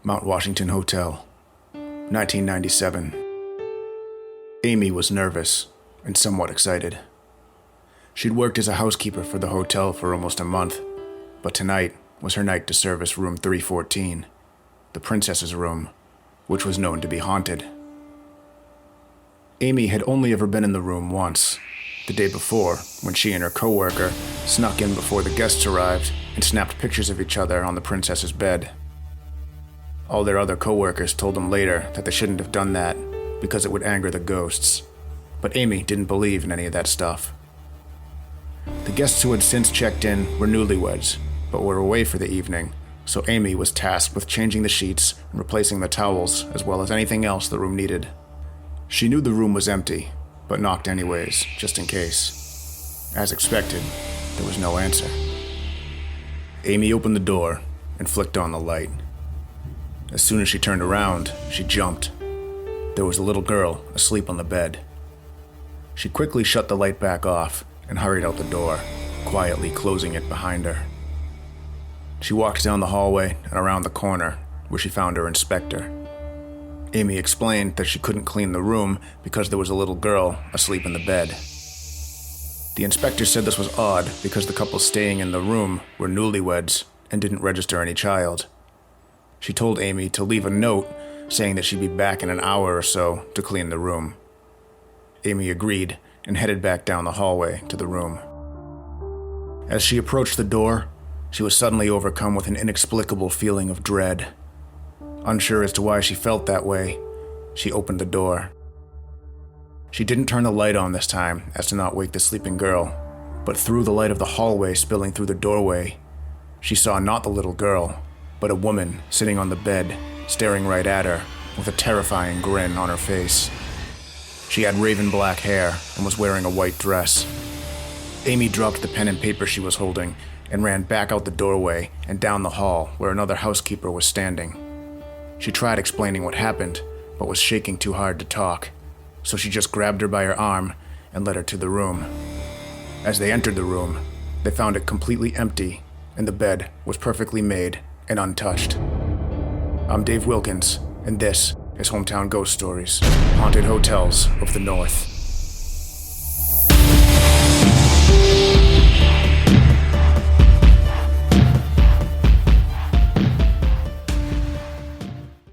Mount Washington Hotel, 1997. Amy was nervous and somewhat excited. She'd worked as a housekeeper for the hotel for almost a month, but tonight was her night to service room 314, the princess's room, which was known to be haunted. Amy had only ever been in the room once, the day before, when she and her coworker snuck in before the guests arrived and snapped pictures of each other on the princess's bed. All their other coworkers told them later that they shouldn't have done that because it would anger the ghosts, but Amy didn't believe in any of that stuff. The guests who had since checked in were newlyweds, but were away for the evening, so Amy was tasked with changing the sheets and replacing the towels as well as anything else the room needed. She knew the room was empty, but knocked anyways, just in case. As expected, there was no answer. Amy opened the door and flicked on the light. As soon as she turned around, she jumped. There was a little girl asleep on the bed. She quickly shut the light back off and hurried out the door, quietly closing it behind her. She walked down the hallway and around the corner, where she found her inspector. Amy explained that she couldn't clean the room because there was a little girl asleep in the bed. The inspector said this was odd because the couple staying in the room were newlyweds and didn't register any child. She told Amy to leave a note saying that she'd be back in an hour or so to clean the room. Amy agreed and headed back down the hallway to the room. As she approached the door, she was suddenly overcome with an inexplicable feeling of dread. Unsure as to why she felt that way, she opened the door. She didn't turn the light on this time as to not wake the sleeping girl, but through the light of the hallway spilling through the doorway, she saw not the little girl, but a woman sitting on the bed, staring right at her, with a terrifying grin on her face. She had raven black hair and was wearing a white dress. Amy dropped the pen and paper she was holding and ran back out the doorway and down the hall where another housekeeper was standing. She tried explaining what happened, but was shaking too hard to talk, so she just grabbed her by her arm and led her to the room. As they entered the room, they found it completely empty, and the bed was perfectly made and untouched. I'm Dave Wilkins, and this is Hometown Ghost Stories, Haunted Hotels of the North.